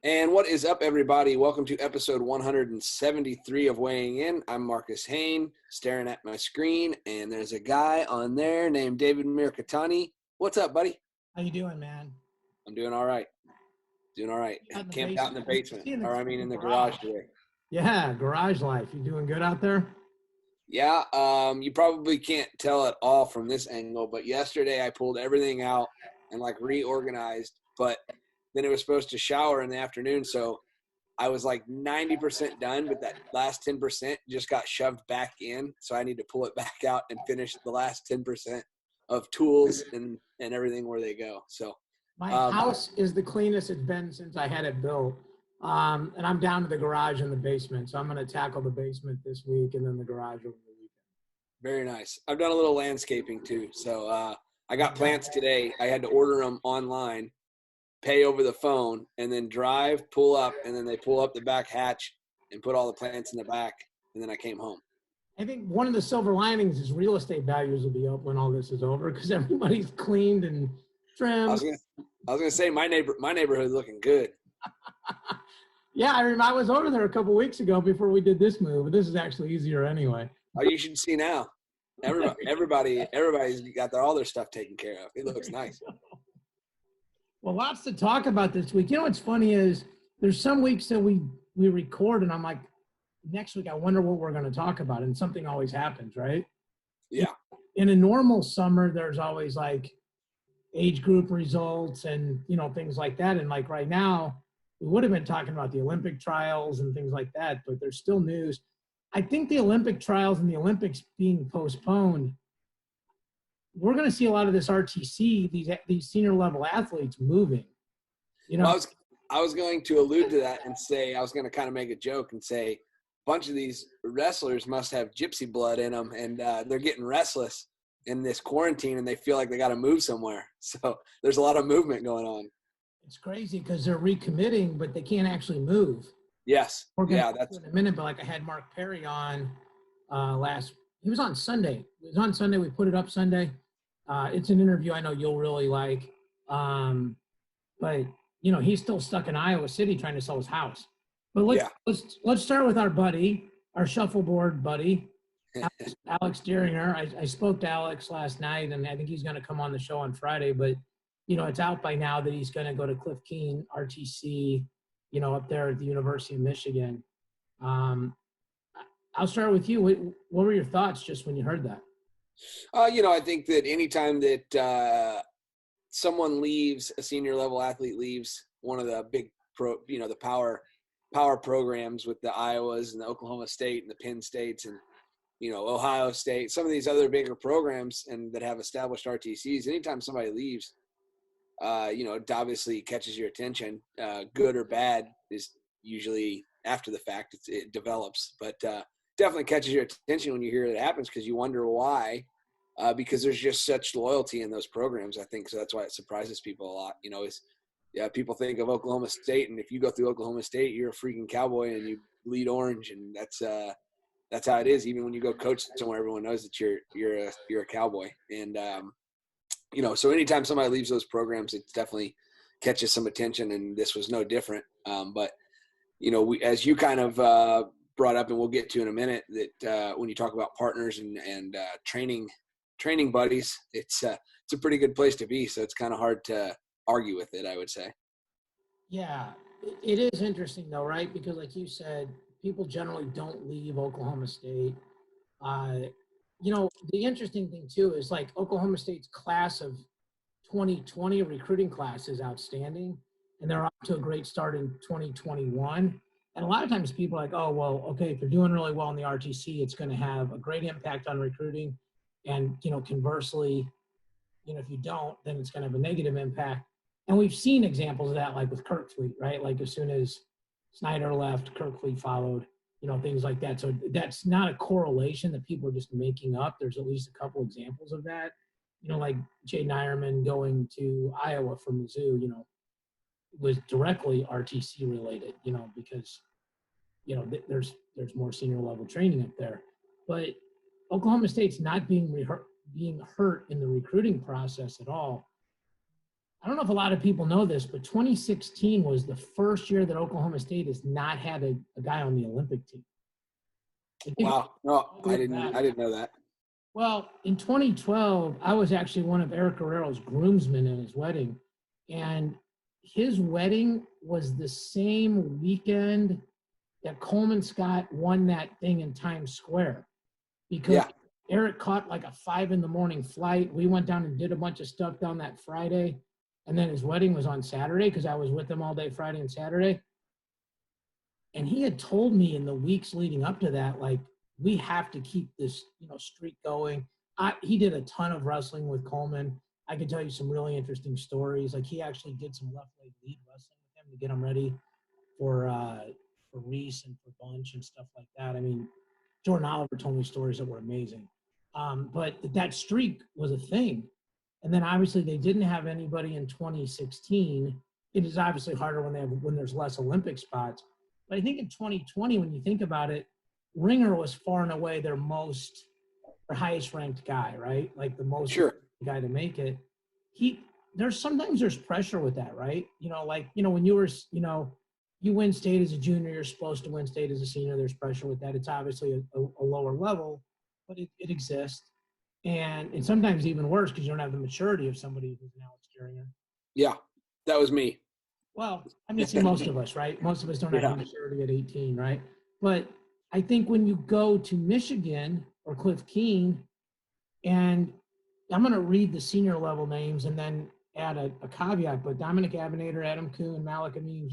And what is up, everybody? Welcome to episode 173 of Weighing In. I'm Marcus Hoehn, staring at my screen, and there's a guy on there named David Mirikitani. What's up, buddy? How you doing, man? I'm doing all right. Camped out in the basement, in the garage today. Yeah, garage life. You doing good out there? Yeah, you probably can't tell at all from this angle, but yesterday I pulled everything out and reorganized, but then it was supposed to shower in the afternoon, so I was 90% done, but that last 10% just got shoved back in, so I need to pull it back out and finish the last 10% of tools and everything where they go. So my house is the cleanest it's been since I had it built, and I'm down to the garage and the basement, so I'm going to tackle the basement this week and then the garage over the weekend. Very nice. I've done a little landscaping too, so I got plants today. I had to order them online, pay over the phone, and then drive, pull up, and then they pull up the back hatch and put all the plants in the back, and then I came home. I think one of the silver linings is real estate values will be up when all this is over because everybody's cleaned and trimmed. I was gonna say my neighborhood's looking good. Yeah, I was over there a couple weeks ago before we did this move, but this is actually easier anyway. Oh, you should see now. Everybody's got all their stuff taken care of. It looks nice. Well, lots to talk about this week. You know what's funny is there's some weeks that we record and I'm like, next week I wonder what we're going to talk about, and something always happens, right? Yeah. In a normal summer, there's always age group results and things like that. And right now, we would have been talking about the Olympic trials and things like that, but there's still news. I think the Olympic trials and the Olympics being postponed, we're going to see a lot of this RTC, these senior level athletes moving. Well, I was going to allude to that and say, I was going to kind of make a joke and say, a bunch of these wrestlers must have gypsy blood in them, and they're getting restless in this quarantine, and they feel like they got to move somewhere. So there's a lot of movement going on. It's crazy because they're recommitting, but they can't actually move. Yes. That's in a minute. But I had Mark Perry on he was on Sunday. It was on Sunday. We put it up Sunday. It's an interview I know you'll really like. But he's still stuck in Iowa City trying to sell his house. But let's start with our buddy, our shuffleboard buddy, Alex Dieringer. I spoke to Alex last night, and I think he's going to come on the show on Friday. But it's out by now that he's going to go to Cliff Keen RTC, up there at the University of Michigan. I'll start with you. What were your thoughts just when you heard that? I think that anytime that someone leaves, a senior level athlete leaves one of the big the power programs with the Iowas and the Oklahoma State and the Penn States and Ohio State, some of these other bigger programs and that have established RTCs. Anytime somebody leaves, it obviously catches your attention. Good or bad is usually after the fact. It develops, but definitely catches your attention when you hear it happens because you wonder why. Because there's just such loyalty in those programs, I think. So that's why it surprises people a lot. People think of Oklahoma State, and if you go through Oklahoma State, you're a freaking cowboy and you bleed orange, and that's how it is. Even when you go coach somewhere, everyone knows that you're a cowboy. And so anytime somebody leaves those programs, it definitely catches some attention, and this was no different. But as you kind of brought up, and we'll get to in a minute, that when you talk about partners and training buddies, it's a pretty good place to be. So it's kind of hard to argue with it, I would say. Yeah, it is interesting though, right? Because like you said, people generally don't leave Oklahoma State. The interesting thing too is Oklahoma State's class of 2020 recruiting class is outstanding, and they're off to a great start in 2021. And a lot of times people are like, oh, well, okay, if they're doing really well in the RTC, it's going to have a great impact on recruiting. And, conversely, if you don't, then it's going to have a negative impact. And we've seen examples of that, with Kirkfleet, right? As soon as Snyder left, Kirkfleet followed, things like that. So that's not a correlation that people are just making up. There's at least a couple examples of that. Like Jay Nyerman going to Iowa from Mizzou, was directly RTC related, because, there's more senior level training up there. But Oklahoma State's not being hurt in the recruiting process at all. I don't know if a lot of people know this, but 2016 was the first year that Oklahoma State has not had a guy on the Olympic team. Wow. No, I didn't know that. Well, in 2012, I was actually one of Eric Guerrero's groomsmen in his wedding. And his wedding was the same weekend that Coleman Scott won that thing in Times Square. Because Eric caught like a 5 a.m. flight. We went down and did a bunch of stuff down that Friday. And then his wedding was on Saturday because I was with him all day Friday and Saturday. And he had told me in the weeks leading up to that, like, we have to keep this, streak going. He did a ton of wrestling with Coleman. I could tell you some really interesting stories. Like, he actually did some left leg lead wrestling with him to get him ready for Reese and for Bunch and stuff like that. I mean, Jordan Oliver told me stories that were amazing. But that streak was a thing. And then obviously they didn't have anybody in 2016. It is obviously harder when there's less Olympic spots. But I think in 2020, when you think about it, Ringer was far and away their highest ranked guy, right? Like the most guy to make it. There's pressure with that, right? When you were, you win state as a junior, you're supposed to win state as a senior. There's pressure with that. It's obviously a lower level, but it exists. And sometimes even worse because you don't have the maturity of somebody who's an Alex Dieringer. Yeah, that was me. Well, I'm just saying most of us, right? Most of us don't have the maturity at 18, right? But I think when you go to Michigan or Cliff Keen, and I'm going to read the senior level names and then add a caveat, but Dominic Abinator, Adam Kuhn, Malik Amin,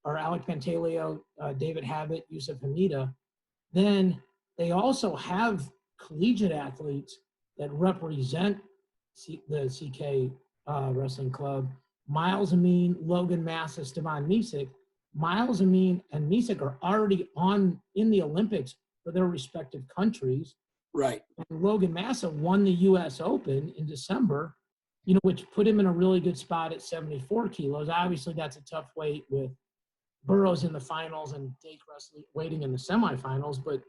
Alec Pantaleo, David Habit, Yusuf Hamida, then they also have collegiate athletes that represent the CK Wrestling Club. Miles Amin, Logan Massa, Stevan Misek. Miles Amin and Misek are already in the Olympics for their respective countries. Right. And Logan Massa won the U.S. Open in December, which put him in a really good spot at 74 kilos. Obviously, that's a tough weight with Burroughs in the finals and Dake Wrestling waiting in the semifinals. But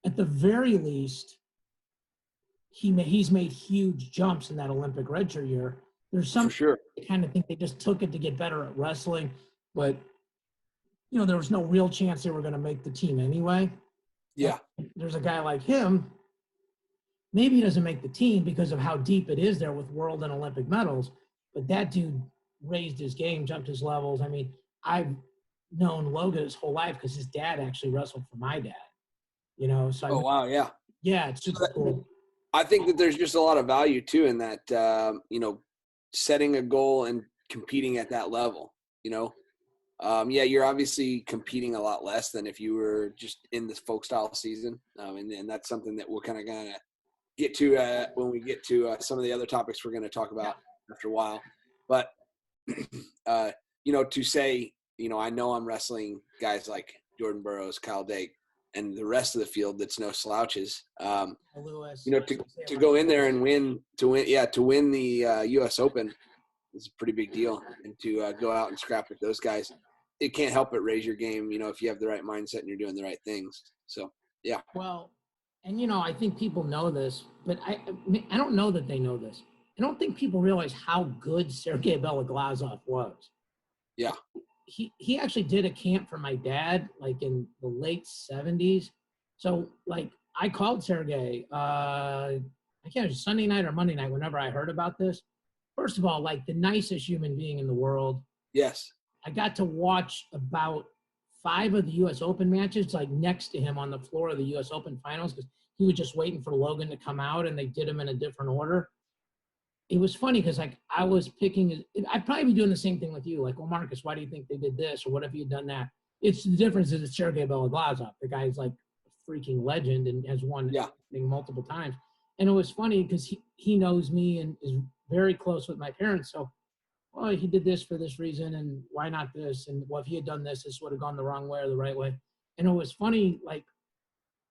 at the very least, he's made huge jumps in that Olympic redshirt year. There's some kind of think they just took it to get better at wrestling, but there was no real chance they were going to make the team anyway. Yeah. There's a guy like him. Maybe he doesn't make the team because of how deep it is there with world and Olympic medals, but that dude raised his game, jumped his levels. I mean, I've known Logan his whole life because his dad actually wrestled for my dad. So wow, yeah. Yeah, it's super cool. I think that there's just a lot of value too in that, setting a goal and competing at that level, you're obviously competing a lot less than if you were just in this folk style season. And that's something that we're kind of get to when we get to some of the other topics we're going to talk about after a while. But, to say, I know I'm wrestling guys like Jordan Burroughs, Kyle Dake, and the rest of the field that's no slouches. To go in there and win the U.S. Open is a pretty big deal, and to go out and scrap with those guys, it can't help but raise your game. If you have the right mindset and you're doing the right things. So yeah. Well, and I think people know this, but I don't know that they know this. I don't think people realize how good Sergei Beloglazov was. Yeah. He actually did a camp for my dad, like in the late 70s. So like I called Sergei, I can't remember, Sunday night or Monday night, whenever I heard about this. First of all, like the nicest human being in the world. Yes. I got to watch about 5 of the U.S. Open matches, like next to him on the floor of the U.S. Open finals, because he was just waiting for Logan to come out and they did him in a different order. It was funny because like I was picking, I'd probably be doing the same thing with you. Like, well, Marcus, why do you think they did this? Or what if you had done that? It's the difference is it's Sergei Beloglazov. The guy's like a freaking legend and has won multiple times. And it was funny because he knows me and is very close with my parents. So, well, he did this for this reason and why not this? And well, if he had done this, this would have gone the wrong way or the right way. And it was funny, like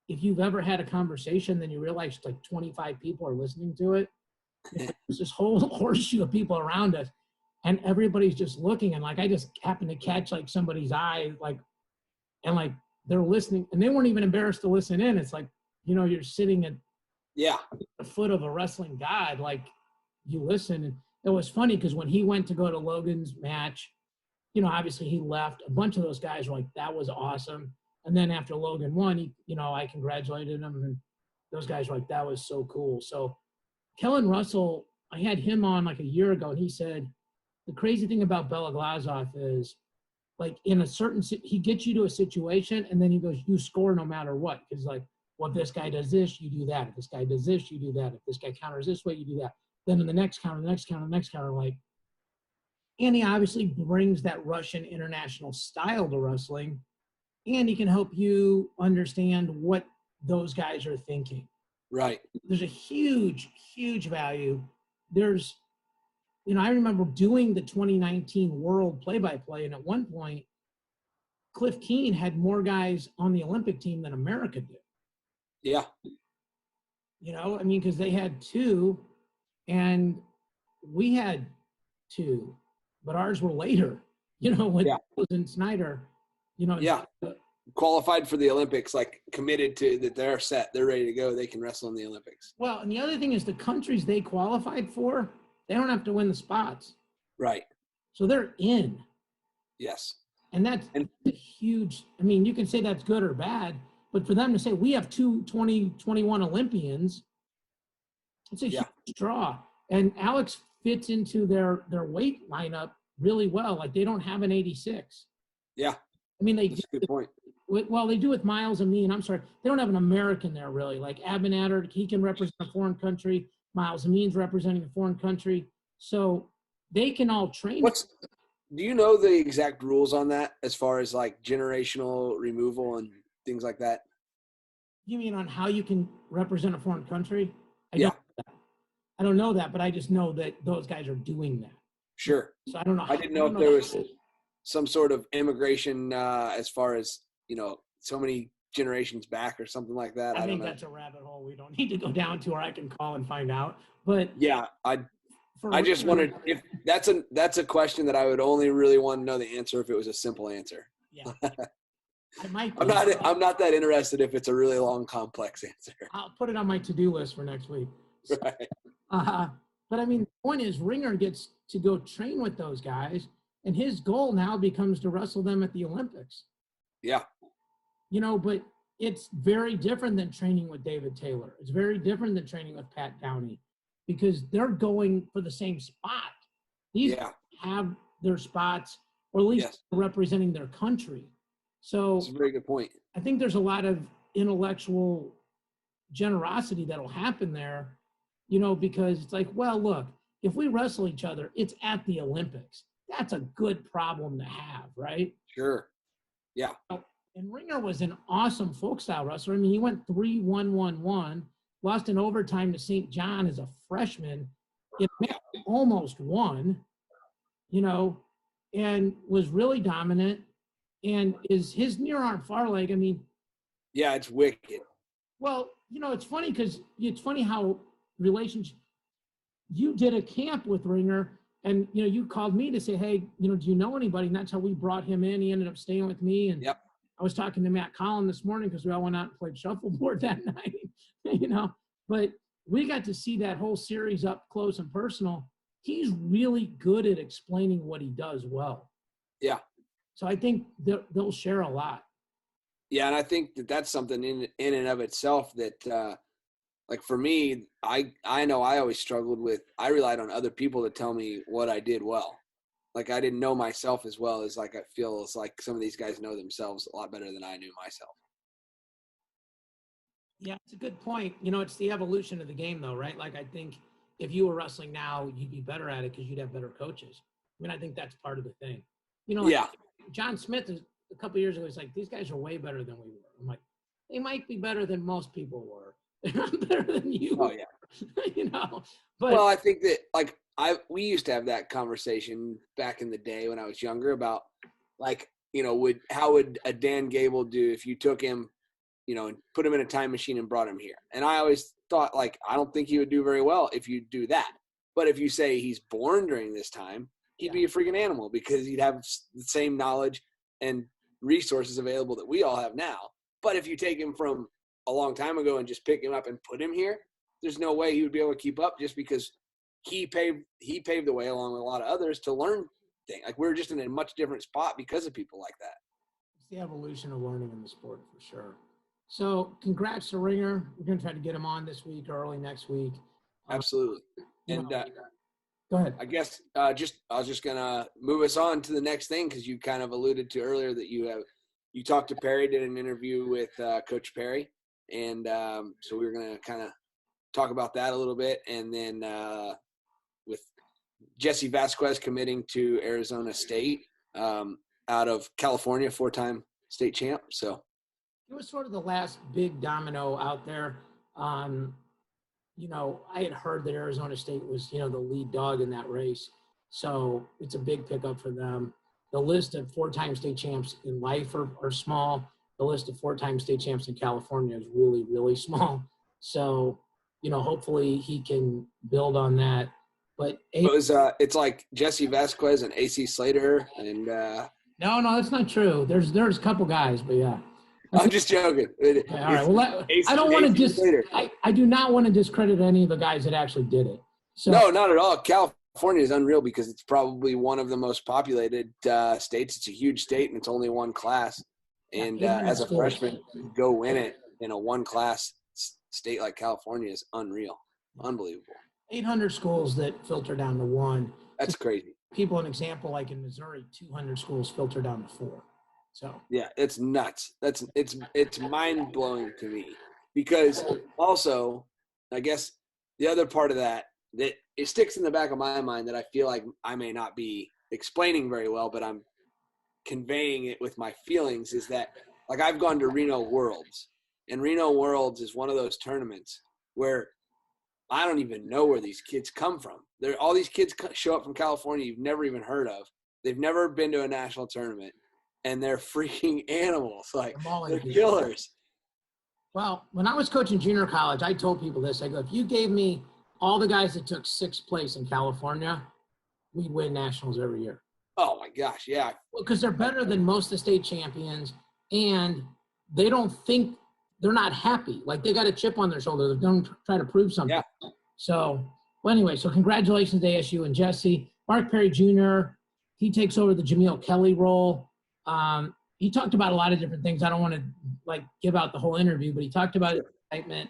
if you've ever had a conversation, then you realize like 25 people are listening to it. There's this whole horseshoe of people around us and everybody's just looking and like I just happened to catch like somebody's eye and they're listening and they weren't even embarrassed to listen in. It's like, you're sitting at the foot of a wrestling god, like you listen it was funny because when he went to go to Logan's match, obviously he left. A bunch of those guys were like, that was awesome. And then after Logan won, I congratulated him, and those guys were like, that was so cool. So Kellen Russell, I had him on like a year ago, and he said the crazy thing about Bela Glazov is, like, in a certain, he gets you to a situation, and then he goes, you score no matter what. Because, like, well, if this guy does this, you do that. If this guy does this, you do that. If this guy counters this way, you do that. Then in the next counter, like, and he obviously brings that Russian international style to wrestling, and he can help you understand what those guys are thinking. Right. There's a huge, huge value. There's, I remember doing the 2019 World Play-by-Play, and at one point, Cliff Keen had more guys on the Olympic team than America did. Yeah. Because they had 2, and we had 2, but ours were later, with and Snyder, Yeah. Qualified for the Olympics, like committed to that they're set, they're ready to go, they can wrestle in the Olympics. Well, and the other thing is the countries they qualified for, they don't have to win the spots. Right. So they're in. Yes. And that's a huge, you can say that's good or bad, but for them to say we have 2 2021 Olympians, it's a huge draw. And Alex fits into their weight lineup really well. Like, they don't have an 86. Yeah. They that's a good point. Well, they do with Miles and me, and I'm sorry, they don't have an American there really. Like Abinader, he can represent a foreign country. Miles Amin's representing a foreign country. So they can all train. Do you know the exact rules on that as far as like generational removal and things like that? You mean on how you can represent a foreign country? I don't know that, but I just know that those guys are doing that. Sure. So I don't know. I didn't know if there was some sort of immigration as far as, so many generations back or something like that. I think that's a rabbit hole we don't need to go down to, or I can call and find out. But yeah, I just wondered if that's a question that I would only really want to know the answer if it was a simple answer. Yeah. I'm not that interested if it's a really long, complex answer. I'll put it on my to-do list for next week. So, right. But the point is, Ringer gets to go train with those guys, and his goal now becomes to wrestle them at the Olympics. Yeah. But it's very different than training with David Taylor. It's very different than training with Pat Downey, because they're going for the same spot. These have their spots, or at least representing their country. So that's a very good point. I think there's a lot of intellectual generosity that'll happen there, because it's like, well, look, if we wrestle each other, it's at the Olympics. That's a good problem to have, right? Sure. Yeah. And Ringer was an awesome folk style wrestler. He went 3-1-1-1, lost in overtime to St. John as a freshman. It almost won, and was really dominant. And is his near arm far leg, yeah, it's wicked. Well, it's funny because it's funny how relationship, you did a camp with Ringer, and, you called me to say, hey, do you know anybody? And that's how we brought him in. He ended up staying with me. And I was talking to Matt Collin this morning because we all went out and played shuffleboard that night, but we got to see that whole series up close and personal. He's really good at explaining what he does well. Yeah. So I think they'll share a lot. Yeah, and I think that's something in and of itself that, like for me, I know I always struggled with. I relied on other people to tell me what I did well. Like I didn't know myself as well as like I feel it's like some of these guys know themselves a lot better than I knew myself. Yeah, it's a good point. It's the evolution of the game, though, right? Like I think if you were wrestling now, you'd be better at it because you'd have better coaches. I think that's part of the thing. John Smith is a couple of years ago. He's like, these guys are way better than we were. I'm like, they might be better than most people were. They're not better than you. Oh yeah. But well, I think that like we used to have that conversation back in the day when I was younger about like, how would a Dan Gable do if you took him, and put him in a time machine and brought him here? And I always thought like, I don't think he would do very well if you do that. But if you say he's born during this time, he'd be a freaking animal because he'd have the same knowledge and resources available that we all have now. But if you take him from a long time ago and just pick him up and put him here, there's no way he would be able to keep up just because he paved the way along with a lot of others to learn things. Like we're just in a much different spot because of people like that. It's the evolution of learning in the sport for sure. So congrats to Ringer. We're going to try to get him on this week or early next week. Absolutely. And go ahead. I guess I was just gonna move us on to the next thing because you kind of alluded to earlier that you talked to Perry, did an interview with Coach Perry, and so we were gonna kind of talk about that a little bit, and then with Jesse Vasquez committing to Arizona State out of California, 4-time state champ. So it was sort of the last big domino out there. I had heard that Arizona State was, the lead dog in that race. So it's a big pickup for them. The list of 4-time state champs in life are small. The list of 4-time state champs in California is really, really small. So, hopefully he can build on that. But it's like Jesse Vasquez and AC Slater and No, that's not true. There's a couple guys, but yeah. I'm just joking. Okay, all right. Well, I don't want to I do not want to discredit any of the guys that actually did it. So no, not at all. California is unreal because it's probably one of the most populated states. It's a huge state and it's only one class. And as a freshman, go win it in a one-class state like California is unreal, unbelievable. 800 schools that filter down to one. That's crazy. People, an example like in Missouri, 200 schools filter down to 4. So yeah, it's nuts. It's mind blowing to me because also, I guess the other part of that it sticks in the back of my mind that I feel like I may not be explaining very well, but I'm conveying it with my feelings is that like I've gone to Reno Worlds, and Reno Worlds is one of those tournaments where I don't even know where these kids come from. All these kids show up from California you've never even heard of. They've never been to a national tournament. And they're freaking animals. Like, they're killers. Well, when I was coaching junior college, I told people this. I go, if you gave me all the guys that took 6th place in California, we'd win nationals every year. Oh, my gosh, yeah. Well, because they're better than most of the state champions, and they don't think – they're not happy. Like, they got a chip on their shoulder. They're going to try to prove something. Yeah. So, well, anyway, so congratulations to ASU and Jesse. Mark Perry Jr., he takes over the Jameel Kelly role. He talked about a lot of different things. I don't want to give out the whole interview, but he talked about the excitement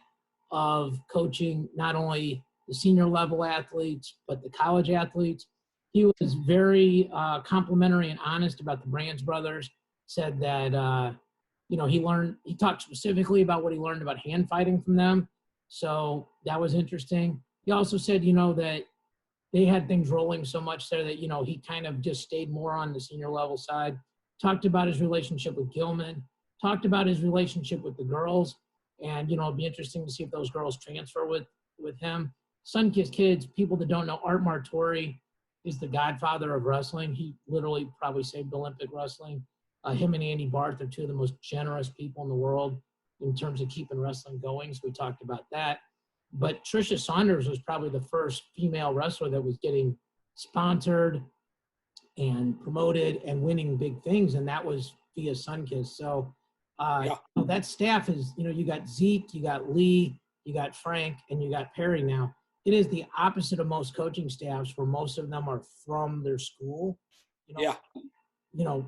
of coaching not only the senior level athletes, but the college athletes. He was very complimentary and honest about the Brands brothers, said that, he talked specifically about what he learned about hand fighting from them. So that was interesting. He also said, that they had things rolling so much there that, he kind of just stayed more on the senior level side. Talked about his relationship with Gilman, talked about his relationship with the girls, and, it'd be interesting to see if those girls transfer with him. Sunkist kids, people that don't know, Art Martori is the godfather of wrestling. He literally probably saved Olympic wrestling. Him and Andy Barth are two of the most generous people in the world in terms of keeping wrestling going, so we talked about that. But Tricia Saunders was probably the first female wrestler that was getting sponsored and promoted and winning big things, and that was via Sunkist. So that staff is, you got Zeke, you got Lee, you got Frank, and you got Perry now. It is the opposite of most coaching staffs where most of them are from their school.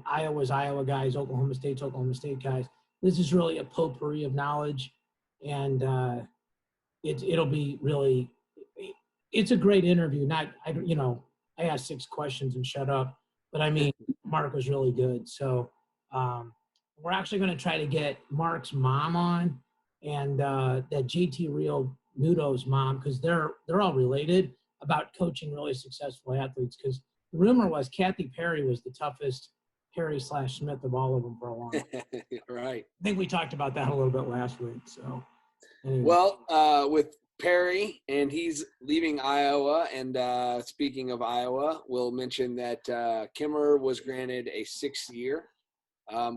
Iowa's Iowa guys, Oklahoma State's Oklahoma State guys. This is really a potpourri of knowledge, and it'll be really – it's a great interview. I asked 6 questions and shut up. But, Mark was really good. So we're actually going to try to get Mark's mom on and that JT Real Nudo's mom, because they're all related, about coaching really successful athletes. Because the rumor was Kathy Perry was the toughest Perry/Smith of all of them for a long time. Right. I think we talked about that a little bit last week. So, anyway. Well, with Perry, and he's leaving Iowa. And speaking of Iowa, we'll mention that Kimmer was granted a 6th year,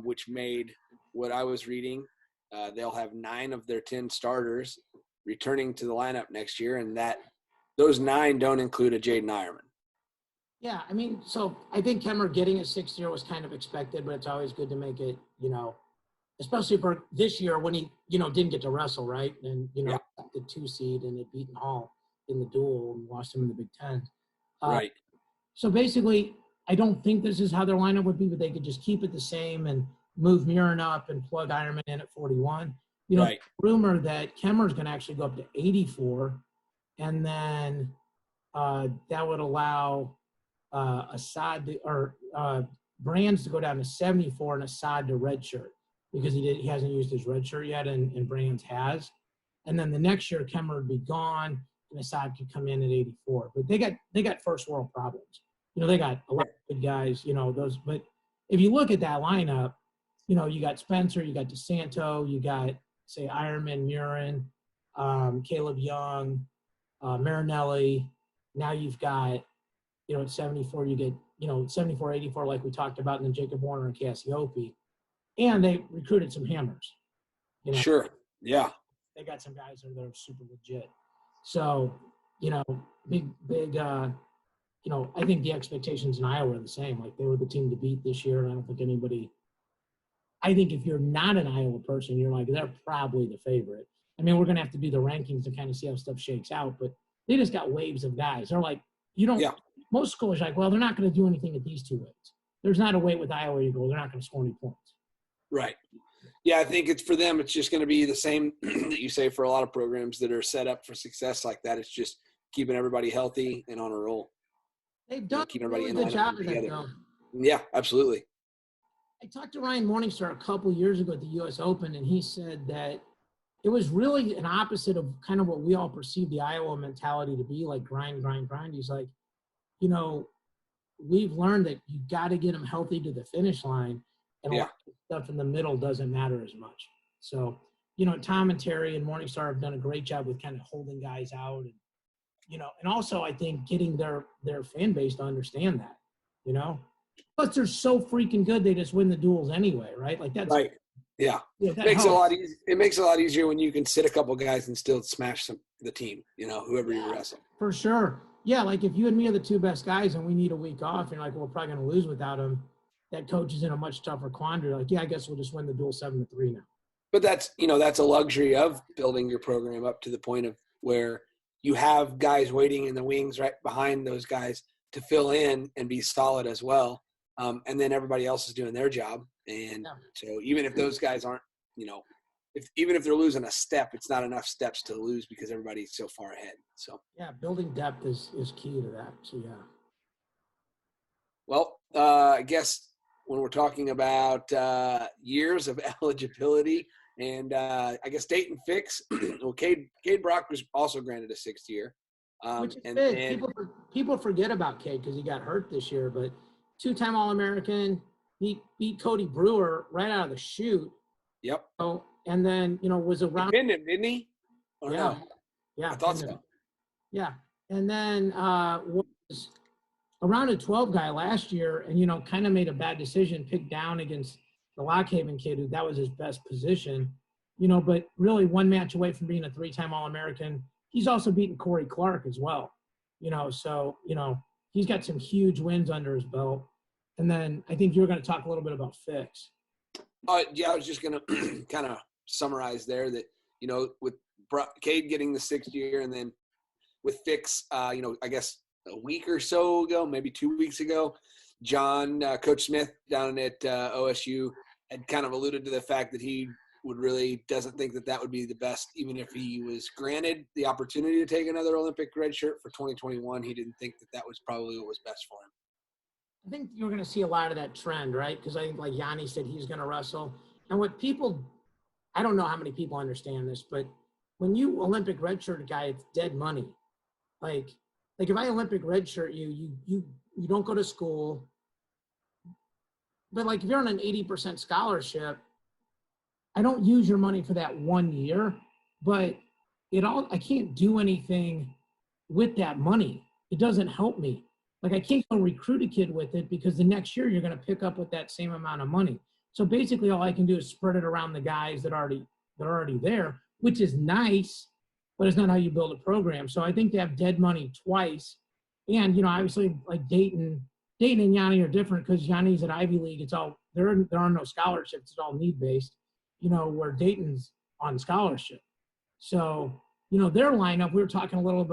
which made what I was reading. They'll have 9 of their 10 starters returning to the lineup next year, and that those 9 don't include a Jaden Ironman. Yeah, so I think Kimmer getting a 6th year was kind of expected, but it's always good to make it, especially for this year when he, didn't get to wrestle, right? And, the 2 seed and it beaten Hall. in the duel and lost him in the Big Ten. Right. So basically, I don't think this is how their lineup would be, but they could just keep it the same and move Mirren up and plug Ironman in at 41. Right. Rumor that Kemmer's going to actually go up to 84, and then that would allow Assad or Brands to go down to 74 and Assad to redshirt because he hasn't used his redshirt yet, and Brands has. And then the next year, Kemmer would be gone, and Assad could come in at 84. But they got first world problems. They got a lot of good guys. Those. But if you look at that lineup, you got Spencer, you got DeSanto, you got say Ironman, Mirren, Caleb Young, Marinelli. Now you've got, at 74, you get, 74, 84, like we talked about, and then Jacob Warner and Cassiope. And they recruited some hammers. Sure. Yeah. They got some guys that are super legit. So, big, I think the expectations in Iowa are the same. Like, they were the team to beat this year, and I don't think I think if you're not an Iowa person, you're like, they're probably the favorite. I mean, we're going to have to do the rankings to kind of see how stuff shakes out, but they just got waves of guys. They're like, most schools are like, well, they're not going to do anything at these two weights. There's not a weight with Iowa you go, they're not going to score any points. Right. Yeah, I think it's for them, it's just going to be the same that you say for a lot of programs that are set up for success like that. It's just keeping everybody healthy and on a roll. They've done keeping a everybody really in good job of together. that, though. Yeah, absolutely. I talked to Ryan Morningstar a couple years ago at the U.S. Open, and he said that it was really an opposite of kind of what we all perceive the Iowa mentality to be, like grind, grind, grind. He's like, we've learned that you got to get them healthy to the finish line, and a lot of stuff in the middle doesn't matter as much. So, Tom and Terry and Morningstar have done a great job with kind of holding guys out, and and also I think getting their fan base to understand that, Plus, they're so freaking good, they just win the duels anyway, right? Like that's right. Yeah, it makes it a lot easier when you can sit a couple guys and still smash the team. Whoever you wrestle. For sure. Yeah, like if you and me are the two best guys and we need a week off, and like we're probably going to lose without him, that coach is in a much tougher quandary. Like, I guess we'll just win the duel 7-3 now. But that's a luxury of building your program up to the point of where you have guys waiting in the wings right behind those guys to fill in and be solid as well. And then everybody else is doing their job. And so even if those guys aren't, even if they're losing a step, it's not enough steps to lose because everybody's so far ahead. So yeah, building depth is key to that. So yeah. Well, I guess when we're talking about years of eligibility, and I guess Dayton Fix, well, Cade Brock was also granted a 6th year. Which is big. People forget about Cade because he got hurt this year, but 2-time All-American, beat Cody Brewer right out of the chute. Yep. And then, was around. He pinned him, didn't he? Or yeah. No? Yeah. I thought so. Yeah. And then was a round of 12 guy last year and, kind of made a bad decision, picked down against the Lockhaven kid, who that was his best position, but really one match away from being a 3-time All-American. He's also beaten Corey Clark as well, so, he's got some huge wins under his belt. And then I think you're going to talk a little bit about Fix. Yeah, I was just going to kind of summarize there that, with Cade getting the 6th year and then with Fix, I guess a week or so ago, maybe 2 weeks ago, John, Coach Smith down at OSU had kind of alluded to the fact that he doesn't think that would be the best, even if he was granted the opportunity to take another Olympic red shirt for 2021. He didn't think that was probably what was best for him. I think you're going to see a lot of that trend, right? Because I think, like Yanni said, he's going to wrestle. And what I don't know how many people understand this, but when you Olympic redshirt a guy, it's dead money. Like if I Olympic redshirt you don't go to school. But like if you're on an 80% scholarship, I don't use your money for that 1 year, but I can't do anything with that money. It doesn't help me. Like I can't go recruit a kid with it because the next year you're going to pick up with that same amount of money. So basically all I can do is spread it around the guys that are already there, which is nice, but it's not how you build a program. So I think they have dead money twice. And, obviously like Dayton and Yanni are different because Yanni's at Ivy League. It's all, there are no scholarships. It's all need-based, where Dayton's on scholarship. So, their lineup, we were talking a little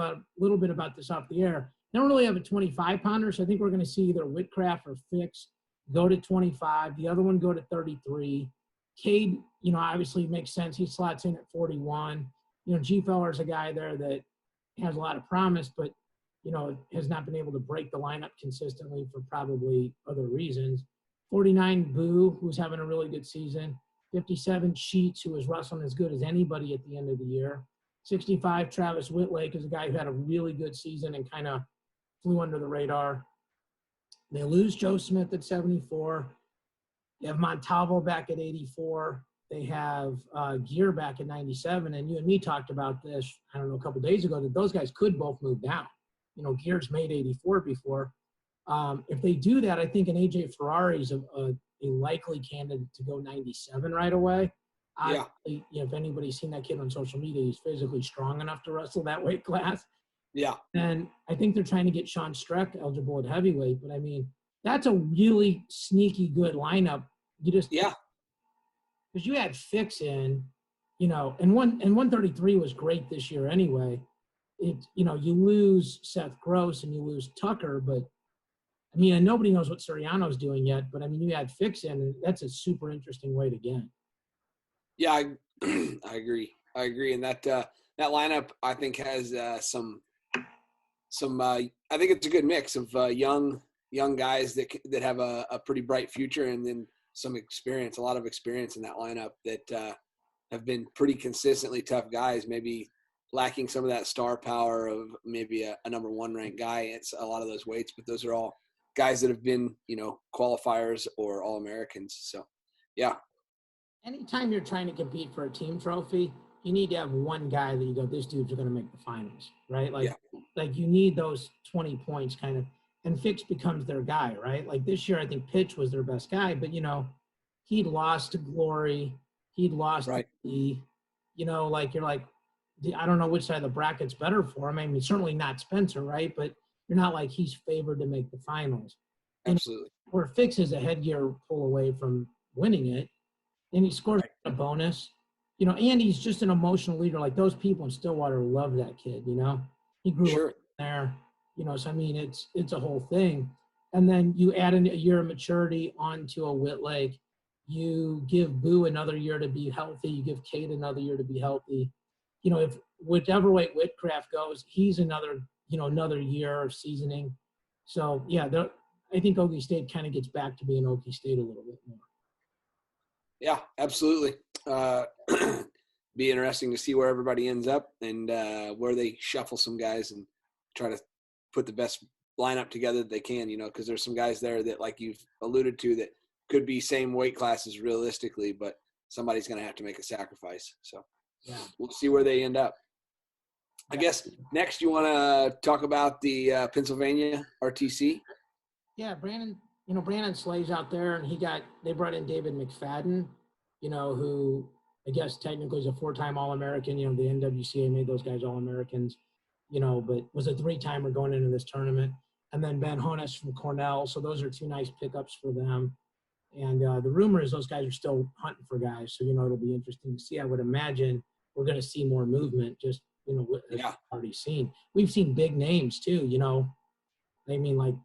bit about this off the air. They don't really have a 25-pounder, so I think we're going to see either Whitcraft or Fix go to 25, the other one go to 33. Cade, obviously makes sense. He slots in at 41. G. Feller's a guy there that has a lot of promise, but, has not been able to break the lineup consistently for probably other reasons. 49, Boo, who's having a really good season. 57, Sheets, who was wrestling as good as anybody at the end of the year. 65, Travis Whitlake is a guy who had a really good season and kind of flew under the radar. They lose Joe Smith at 74. They have Montalvo back at 84. They have Gear back at 97. And you and me talked about this, I don't know, a couple of days ago, that those guys could both move down. Gear's made 84 before. If they do that, I think an AJ Ferrari is a likely candidate to go 97 right away. Yeah. If anybody's seen that kid on social media, he's physically strong enough to wrestle that weight class. Yeah. And I think they're trying to get Sean Streck eligible at heavyweight. But, I mean, that's a really sneaky good lineup. Because you had Fix in, and 133 was great this year anyway. You lose Seth Gross and you lose Tucker, but I mean, and nobody knows what Soriano's doing yet, but I mean, you had Fix in, and that's a super interesting way to get. Yeah, I agree. And that lineup, I think, has some I think it's a good mix of young guys that have a pretty bright future, and then some experience, a lot of experience in that lineup that have been pretty consistently tough guys, maybe lacking some of that star power of maybe a number one ranked guy. It's a lot of those weights, but those are all guys that have been, qualifiers or All-Americans. So, yeah. Anytime you're trying to compete for a team trophy, you need to have one guy that you go, this dude's going to make the finals, right? Like you need those 20 points kind of, and Fix becomes their guy, right? Like this year, I think Pitch was their best guy, but he'd lost to Glory, he'd lost to E, you're like, I don't know which side of the bracket's better for him. I mean, certainly not Spencer, right? But you're not like he's favored to make the finals. Absolutely. Where Fix is a headgear pull away from winning it, and he scores a bonus. And he's just an emotional leader. Like those people in Stillwater love that kid, He grew up there, so I mean, it's a whole thing. And then you add a year of maturity onto a Whitlake. You give Boo another year to be healthy. You give Cade another year to be healthy. If whichever way Whitcraft goes, he's another year of seasoning. So, yeah, I think Okie State kind of gets back to being Okie State a little bit more. Yeah, absolutely. Be interesting to see where everybody ends up and where they shuffle some guys and try to put the best lineup together that they can, because there's some guys there that, like you've alluded to, that could be same weight classes realistically, but somebody's going to have to make a sacrifice. So yeah, we'll see where they end up. I guess next you want to talk about the Pennsylvania RTC. Yeah, Brandon Slay's out there, and they brought in David McFadden, who I guess technically is a 4-time All-American. The NWCA made those guys All-Americans, but was a 3-timer going into this tournament. And then Ben Honas from Cornell. So those are 2 nice pickups for them. And the rumor is those guys are still hunting for guys. So, it'll be interesting to see. I would imagine we're going to see more movement just, what we've already seen. We've seen big names too, I mean, like,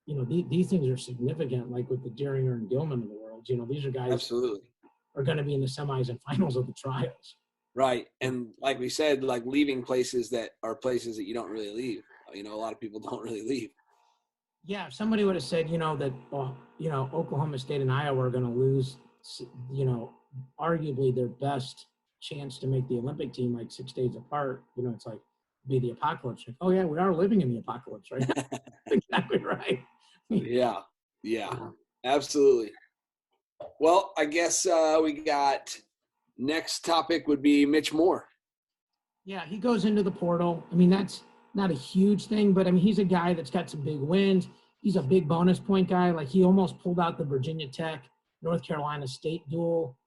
these things are significant, like with the Dieringer and Gilman of the world. These are guys absolutely are going to be in the semis and finals of the trials. Right. And like we said, like leaving places that are places that you don't really leave. A lot of people don't really leave. Yeah, if somebody would have said, that, Oklahoma State and Iowa are going to lose, arguably their best chance to make the Olympic team like 6 days apart, it's like be the apocalypse. Like, oh, yeah, we are living in the apocalypse, right? Exactly right. Yeah, absolutely. Well, I guess we got next topic would be Mitch Moore. Yeah, he goes into the portal. I mean, that's not a huge thing, but I mean, he's a guy that's got some big wins. He's a big bonus point guy. Like he almost pulled out the Virginia Tech, North Carolina State duel.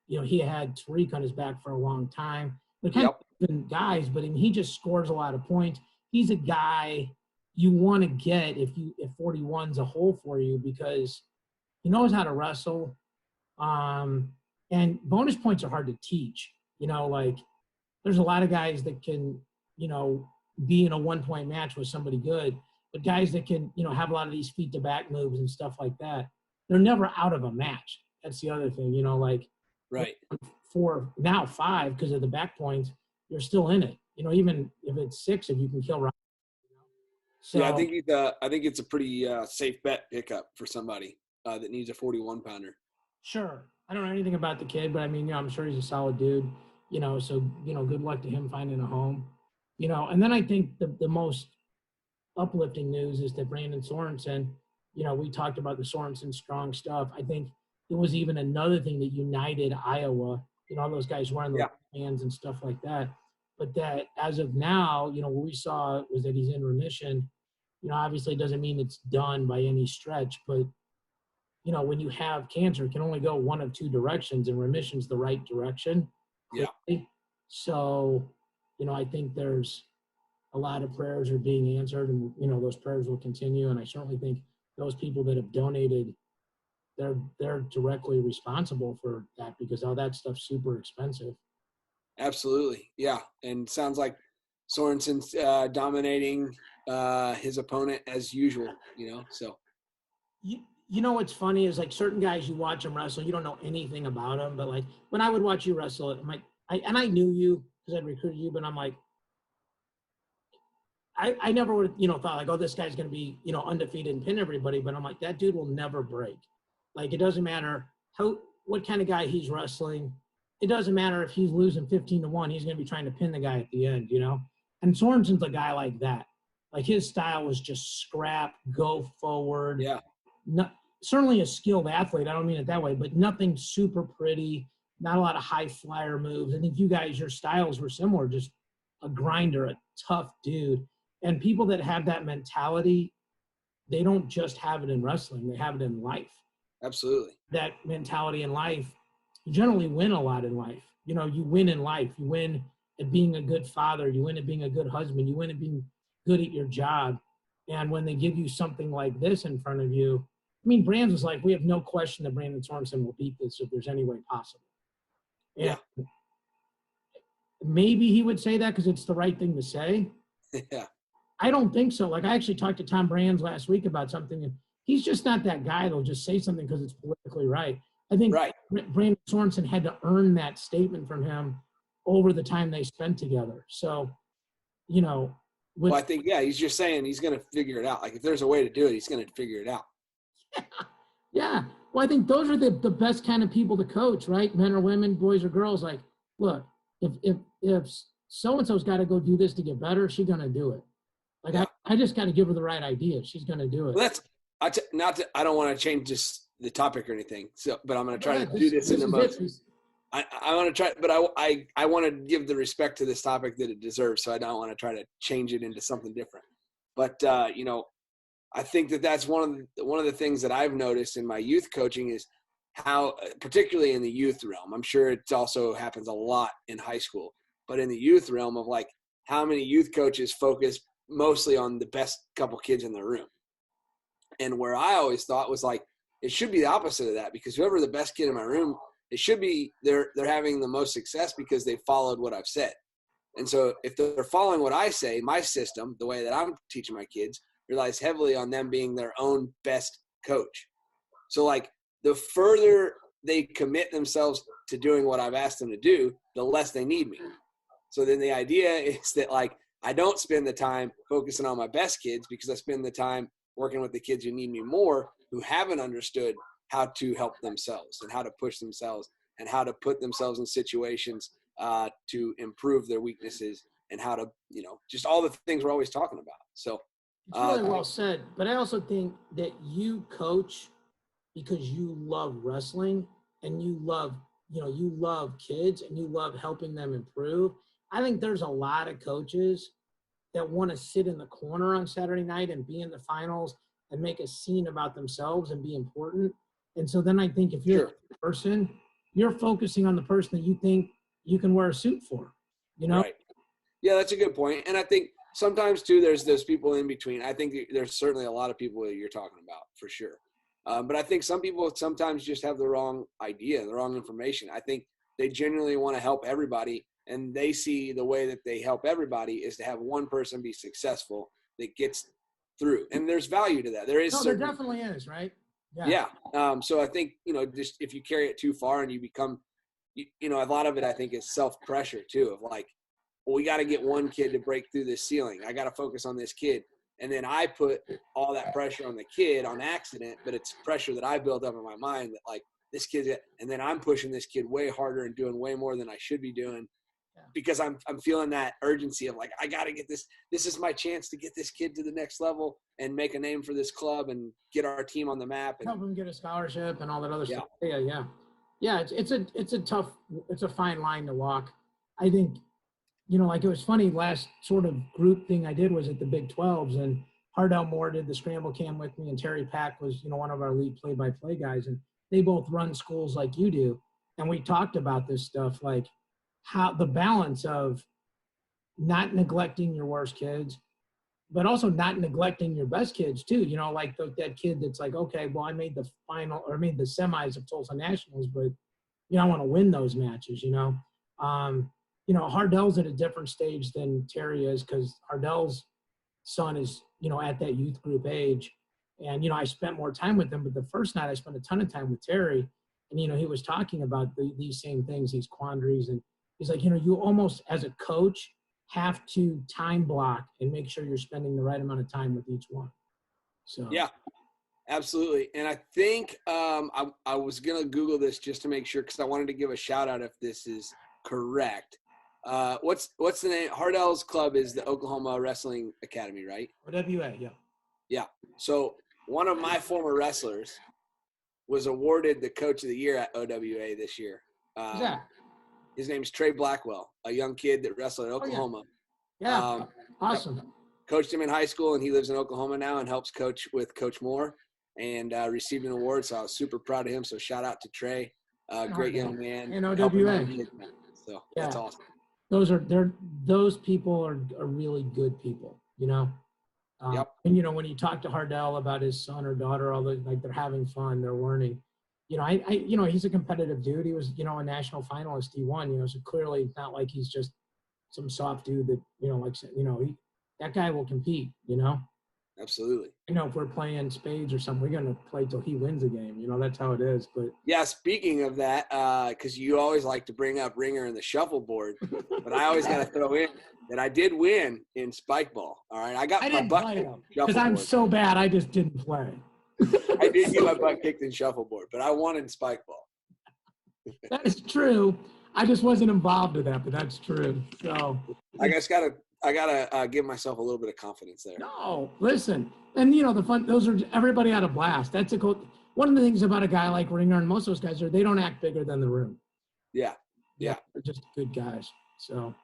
He had Tariq on his back for a long time. They're kind of different guys, but I mean, he just scores a lot of points. He's a guy you want to get if 41's a hole for you because he knows how to wrestle. And bonus points are hard to teach. there's a lot of guys that can, be in a 1-point match with somebody good, but guys that can, have a lot of these feet to back moves and stuff like that, they're never out of a match. That's the other thing, like Right. 4, now 5, because of the back points, you're still in it. Even if it's 6, if you can kill Ryan. So, Yeah, I think it's a pretty safe bet pickup for somebody that needs a 41-pounder. Sure. I don't know anything about the kid, but I mean, I'm sure he's a solid dude, so, good luck to him finding a home, and then I think the most uplifting news is that Brandon Sorensen, we talked about the Sorensen strong stuff. I think it was even another thing that united Iowa, all those guys wearing the hands and stuff like that. But that as of now, what we saw was that he's in remission. Obviously it doesn't mean it's done by any stretch, but when you have cancer, it can only go one of two directions, and remission's the right direction. Yeah. So, I think there's a lot of prayers are being answered, and those prayers will continue. And I certainly think those people that have donated, they're directly responsible for that, because all that stuff's super expensive. Absolutely, yeah. And sounds like Sorensen's dominating his opponent as usual. So. What's funny is, like, certain guys, you watch them wrestle, you don't know anything about them, but like when I would watch you wrestle, I'm like, I knew you because I'd recruited you, but I'm like, I never would have, thought like, oh, this guy's going to be, undefeated and pin everybody. But I'm like, that dude will never break. Like, it doesn't matter what kind of guy he's wrestling. It doesn't matter if he's losing 15-1, he's going to be trying to pin the guy at the end, And Sorensen's a guy like that. Like, his style was just scrap, go forward. Yeah. Certainly a skilled athlete. I don't mean it that way, but nothing super pretty, not a lot of high flyer moves. I think you guys, your styles were similar, just a grinder, a tough dude. And people that have that mentality, they don't just have it in wrestling, they have it in life. Absolutely. That mentality in life, you generally win a lot in life. You win in life. You win at being a good father. You win at being a good husband. You win at being good at your job. And when they give you something like this in front of you, I mean, Brands was like, we have no question that Brandon Sorensen will beat this if there's any way possible. And yeah. Maybe he would say that because it's the right thing to say. Yeah. I don't think so. Like, I actually talked to Tom Brands last week about something, and he's just not that guy that'll just say something because it's politically right. I think Brandon Sorensen had to earn that statement from him over the time they spent together. So, well, I think, he's just saying he's going to figure it out. Like, if there's a way to do it, he's going to figure it out. Yeah. Well, I think those are the best kind of people to coach, right? Men or women, boys or girls. Like, look, if so-and-so's got to go do this to get better, she's going to do it. Like, I just got to give her the right idea. She's going to do it. Well, I don't want to change the topic or anything. So, but I'm going to try to do this in the most. I want to try, but I want to give the respect to this topic that it deserves. So I don't want to try to change it into something different. But I think that's one of the things that I've noticed in my youth coaching is how, particularly in the youth realm, I'm sure it also happens a lot in high school, but in the youth realm of like how many youth coaches focus mostly on the best couple kids in the room. And where I always thought was like, it should be the opposite of that, because whoever the best kid in my room, it should be they're having the most success because they followed what I've said. And so if they're following what I say, my system, the way that I'm teaching my kids, relies heavily on them being their own best coach. So like the further they commit themselves to doing what I've asked them to do, the less they need me. So then the idea is that like I don't spend the time focusing on my best kids, because I spend the time working with the kids who need me more, who haven't understood how to help themselves and how to push themselves and how to put themselves in situations to improve their weaknesses and how to, just all the things we're always talking about. So it's really well said. But I also think that you coach because you love wrestling and you love kids and you love helping them improve. I think there's a lot of coaches that want to sit in the corner on Saturday night and be in the finals and make a scene about themselves and be important. And so then I think if you're a person, you're focusing on the person that you think you can wear a suit for, Right. Yeah, that's a good point. And I think sometimes too, there's those people in between. I think there's certainly a lot of people that you're talking about for sure. But I think some people sometimes just have the wrong idea, the wrong information. I think they genuinely want to help everybody, And they see the way that they help everybody is to have one person be successful that gets through. And there's value to that. There is. No, there definitely is, right? Yeah. So I think, just if you carry it too far and you become, a lot of it, I think, is self-pressure too, of like, well, we got to get one kid to break through this ceiling. I got to focus on this kid. And then I put all that pressure on the kid on accident, but it's pressure that I built up in my mind that like this kid, and then I'm pushing this kid way harder and doing way more than I should be doing because I'm feeling that urgency of like, I got to get this. This is my chance to get this kid to the next level and make a name for this club and get our team on the map. And help him get a scholarship and all that other stuff. Yeah. It's a fine line to walk. I think, like it was funny, last sort of group thing I did was at the Big 12s, and Hardell Moore did the scramble cam with me, and Terry Pack was, one of our lead play-by-play guys, and they both run schools like you do. And we talked about this stuff, like how the balance of not neglecting your worst kids, but also not neglecting your best kids too. Like that kid that's like, okay, well, I made the final or made the semis of Tulsa Nationals, but, I want to win those matches, Hardell's at a different stage than Terry is because Hardell's son is, at that youth group age. And, I spent more time with him, but the first night I spent a ton of time with Terry, and, he was talking about these same things, these quandaries. And he's like, you almost as a coach have to time block and make sure you're spending the right amount of time with each one. So, yeah, absolutely. And I think I was going to Google this just to make sure, because I wanted to give a shout out if this is correct. What's the name? Hardell's club is the Oklahoma Wrestling Academy, right? OWA, yeah. Yeah. So one of my former wrestlers was awarded the Coach of the Year at OWA this year. Who's that? His name's Trey Blackwell, a young kid that wrestled at Oklahoma. Yeah, awesome. Coached him in high school, and he lives in Oklahoma now and helps coach with Coach Moore, and received an award. So I was super proud of him. So shout out to Trey, great young man. And OWA. So that's awesome. Those people are really good people, Yep. And when you talk to Hardell about his son or daughter, they're having fun, they're learning. He's a competitive dude. He was, a national finalist. He won. So clearly it's not like he's just some soft dude that that guy will compete. Absolutely. If we're playing spades or something, we're gonna play till he wins a game. That's how it is. But yeah, speaking of that, because you always like to bring up Ringer and the shuffleboard, but I always got to throw in that I did win in spike ball. All right, I got my butt kicked because I'm so bad. I just didn't play. I did get my butt kicked in shuffleboard, but I won in spike ball. That is true. I just wasn't involved in that, but that's true. So I gotta give myself a little bit of confidence there. No, listen, and the fun. Those are everybody had a blast. That's a cool. One of the things about a guy like Ringer and most of those guys they don't act bigger than the room. Yeah. They're just good guys. So,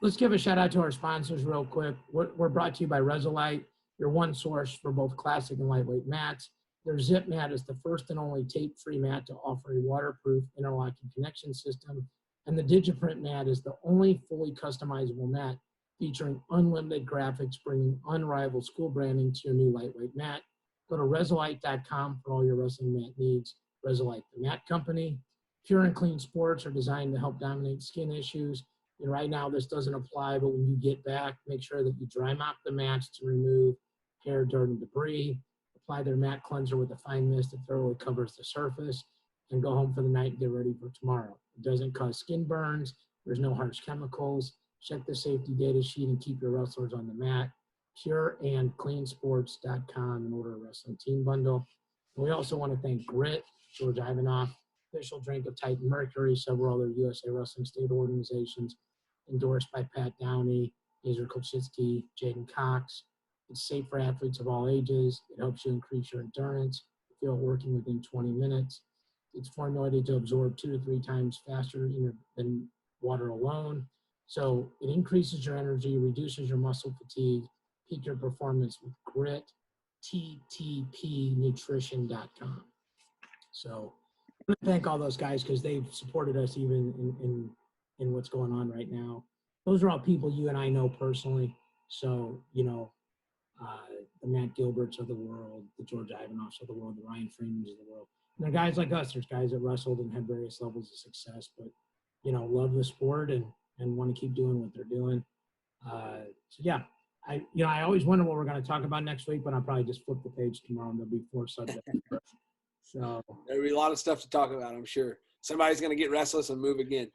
let's give a shout out to our sponsors real quick. We're brought to you by Resolite, your one source for both classic and lightweight mats. Their Zip mat is the first and only tape-free mat to offer a waterproof interlocking connection system. And the DigiPrint mat is the only fully customizable mat featuring unlimited graphics, bringing unrivaled school branding to your new lightweight mat. Go to Resolite.com for all your wrestling mat needs. Resolite, the mat company. Pure and Clean Sports are designed to help dominate skin issues. And right now this doesn't apply, but when you get back, make sure that you dry mop the mats to remove hair, dirt, and debris. Apply their mat cleanser with a fine mist that thoroughly covers the surface, and go home for the night and get ready for tomorrow. It doesn't cause skin burns. There's no harsh chemicals. Check the safety data sheet and keep your wrestlers on the mat. pureandcleansports.com and order a wrestling team bundle. And we also want to thank Grit, George Ivanoff, official drink of Titan Mercury, several other USA Wrestling State organizations, endorsed by Pat Downey, Hazer Kolchitsky, Jaden Cox. It's safe for athletes of all ages. It helps you increase your endurance. You feel working within 20 minutes. It's formulated to absorb 2 to 3 times faster than water alone. So it increases your energy, reduces your muscle fatigue, peak your performance with Grit, ttpnutrition.com. So I want to thank all those guys because they've supported us even in what's going on right now. Those are all people you and I know personally. So, the Matt Gilberts of the world, the George Ivanoffs of the world, the Ryan Freemans of the world. And they're guys like us. There's guys that wrestled and had various levels of success. But love the sport and want to keep doing what they're doing. So yeah, I always wonder what we're going to talk about next week, but I'll probably just flip the page tomorrow and there'll be 4 subjects. So there'll be a lot of stuff to talk about, I'm sure. Somebody's going to get restless and move again.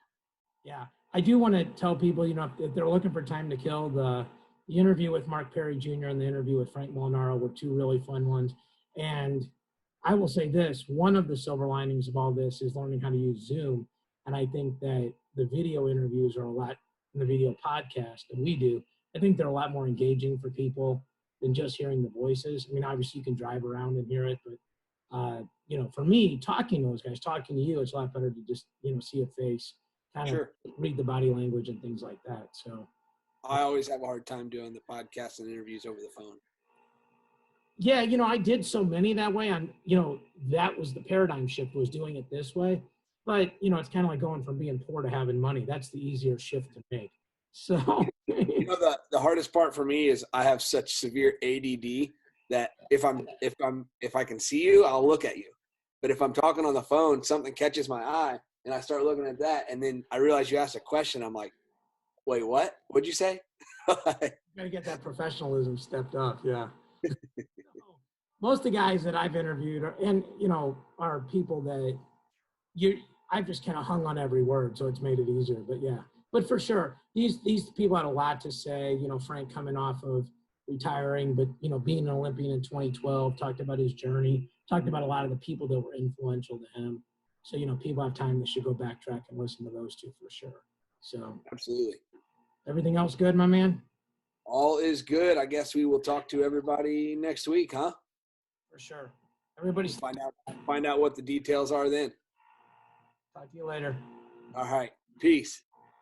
Yeah, I do want to tell people, if they're looking for time to kill, the interview with Mark Perry Jr. and the interview with Frank Molinaro were 2 really fun ones. And I will say this, one of the silver linings of all this is learning how to use Zoom. And I think that the video interviews are a lot, in the video podcast that we do, I think they're a lot more engaging for people than just hearing the voices. I mean, obviously you can drive around and hear it, but for me, talking to those guys, talking to you, it's a lot better to just, see a face, kind of read the body language and things like that. So I always have a hard time doing the podcast and interviews over the phone. Yeah, I did so many that way. That was the paradigm shift, was doing it this way. But, it's kind of like going from being poor to having money. That's the easier shift to make. So, the hardest part for me is I have such severe ADD that if I can see you, I'll look at you. But if I'm talking on the phone, something catches my eye and I start looking at that, and then I realize you asked a question. I'm like, wait, what? What'd you say? Gotta get that professionalism stepped up. Yeah. Most of the guys that I've interviewed are people that I've just kind of hung on every word, so it's made it easier. But yeah, but for sure, these people had a lot to say. Frank coming off of retiring, but being an Olympian in 2012, talked about his journey, talked about a lot of the people that were influential to him. So people have time, they should go backtrack and listen to those 2 for sure. So absolutely. Everything else good, my man? All is good. I guess we will talk to everybody next week, huh? For sure. Everybody's find out what the details are then. Talk to you later. All right. Peace.